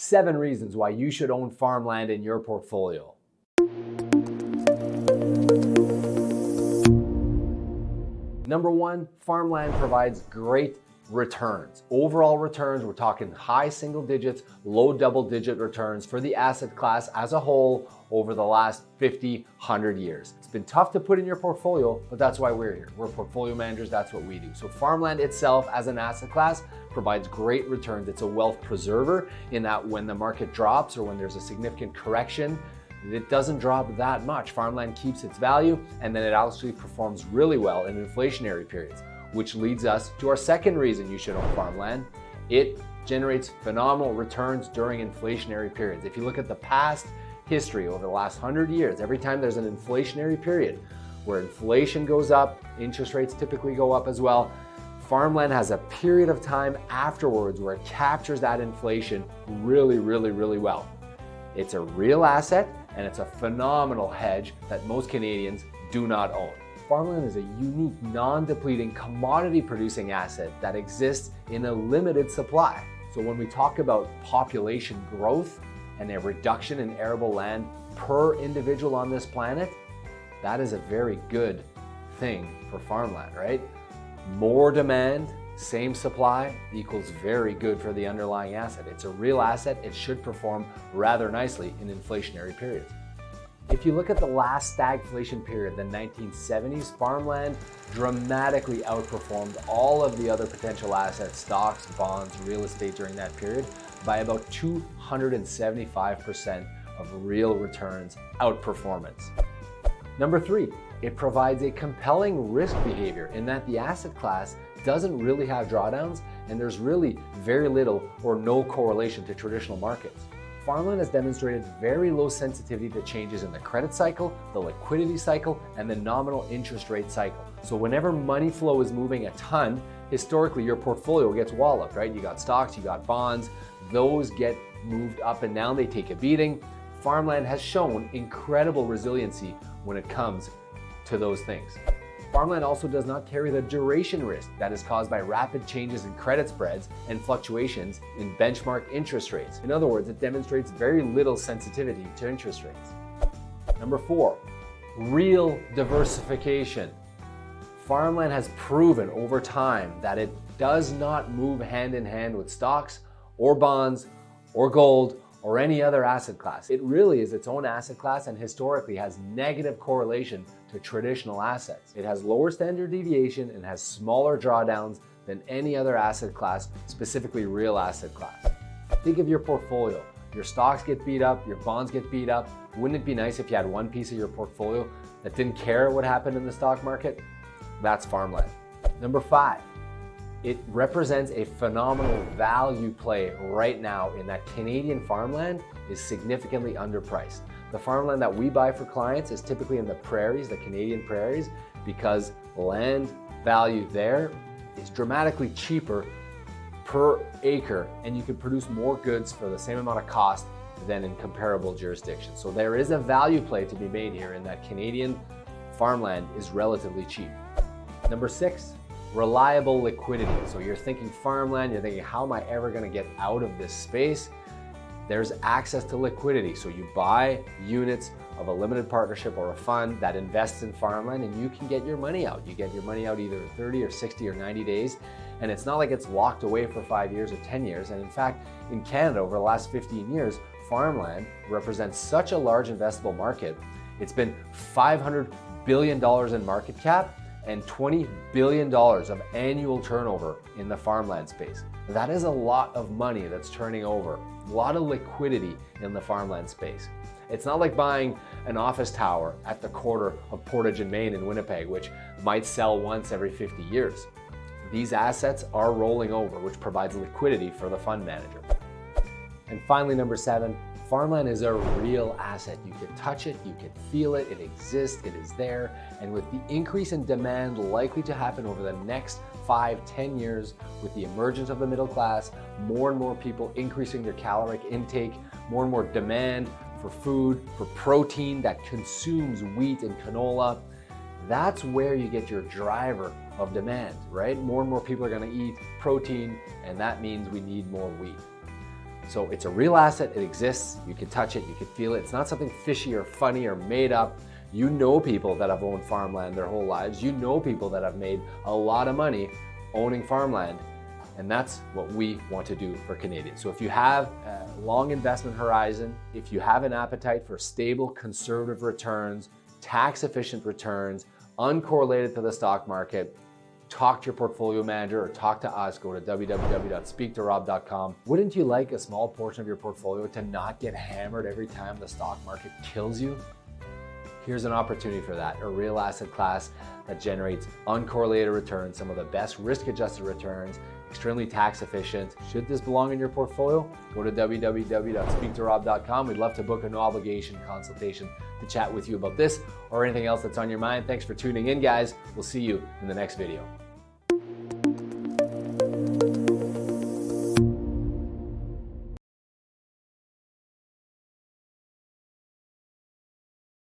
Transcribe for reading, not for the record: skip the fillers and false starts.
7 reasons why you should own farmland in your portfolio. Number 1, farmland provides great returns. Overall returns, we're talking high single digits, low double digit returns for the asset class as a whole over the last 50, 100 years. It's been tough to put in your portfolio, but that's why we're here. We're portfolio managers, that's what we do. So farmland itself as an asset class provides great returns. It's a wealth preserver in that when the market drops or when there's a significant correction, it doesn't drop that much. Farmland keeps its value, and then it actually performs really well in inflationary periods, which leads us to our second reason you should own farmland. It generates phenomenal returns during inflationary periods. If you look at the past history over the last 100 years, every time there's an inflationary period where inflation goes up, interest rates typically go up as well, farmland has a period of time afterwards where it captures that inflation really well. It's a real asset, and it's a phenomenal hedge that most Canadians do not own. Farmland is a unique, non-depleting, commodity-producing asset that exists in a limited supply. So when we talk about population growth and a reduction in arable land per individual on this planet, that is a very good thing for farmland, right? More demand, same supply equals very good for the underlying asset. It's a real asset. It should perform rather nicely in inflationary periods. If you look at the last stagflation period, the 1970s, farmland dramatically outperformed all of the other potential assets, stocks, bonds, real estate during that period by about 275% of real returns outperformance. Number 3, it provides a compelling risk behavior in that the asset class doesn't really have drawdowns, and there's really very little or no correlation to traditional markets. Farmland has demonstrated very low sensitivity to changes in the credit cycle, the liquidity cycle, and the nominal interest rate cycle. So whenever money flow is moving a ton, historically your portfolio gets walloped, right? You got stocks, you got bonds, those get moved up and down, they take a beating. Farmland has shown incredible resiliency when it comes to those things. Farmland also does not carry the duration risk that is caused by rapid changes in credit spreads and fluctuations in benchmark interest rates. In other words, it demonstrates very little sensitivity to interest rates. Number 4, real diversification. Farmland has proven over time that it does not move hand in hand with stocks or bonds or gold or any other asset class. It really is its own asset class and historically has negative correlation to traditional assets. It has lower standard deviation and has smaller drawdowns than any other asset class, specifically real asset class. Think of your portfolio. Your stocks get beat up, your bonds get beat up. Wouldn't it be nice if you had one piece of your portfolio that didn't care what happened in the stock market? That's farmland. Number 5, it represents a phenomenal value play right now in that Canadian farmland is significantly underpriced. The farmland that we buy for clients is typically in the prairies, the Canadian prairies, because land value there is dramatically cheaper per acre, and you can produce more goods for the same amount of cost than in comparable jurisdictions. So there is a value play to be made here in that Canadian farmland is relatively cheap. Number 6, reliable liquidity. So you're thinking farmland, you're thinking, how am I ever going to get out of this space? There's access to liquidity. So you buy units of a limited partnership or a fund that invests in farmland, and you can get your money out. You get your money out either 30 or 60 or 90 days. And it's not like it's locked away for 5 years or 10 years. And in fact, in Canada, over the last 15 years, farmland represents such a large investable market. It's been $500 billion in market cap and $20 billion of annual turnover in the farmland space. That is a lot of money that's turning over, a lot of liquidity in the farmland space. It's not like buying an office tower at the corner of Portage and Main in Winnipeg, which might sell once every 50 years. These assets are rolling over, which provides liquidity for the fund manager. And finally, number 7, farmland is a real asset. You can touch it, you can feel it, it exists, it is there. And with the increase in demand likely to happen over the next 5-10 years, with the emergence of the middle class, more and more people increasing their caloric intake, more and more demand for food, for protein that consumes wheat and canola, that's where you get your driver of demand, right? More and more people are gonna eat protein, and that means we need more wheat. So it's a real asset, it exists, you can touch it, you can feel it. It's not something fishy or funny or made up. You know people that have owned farmland their whole lives. You know people that have made a lot of money owning farmland. And that's what we want to do for Canadians. So if you have a long investment horizon, if you have an appetite for stable, conservative returns, tax-efficient returns, uncorrelated to the stock market, talk to your portfolio manager or talk to us. Go to www.speaktorob.com. Wouldn't you like a small portion of your portfolio to not get hammered every time the stock market kills you? Here's an opportunity for that, a real asset class that generates uncorrelated returns, some of the best risk-adjusted returns, extremely tax efficient. Should this belong in your portfolio? Go to www.speaktorob.com. We'd love to book a no obligation consultation to chat with you about this or anything else that's on your mind. Thanks for tuning in, guys. We'll see you in the next video.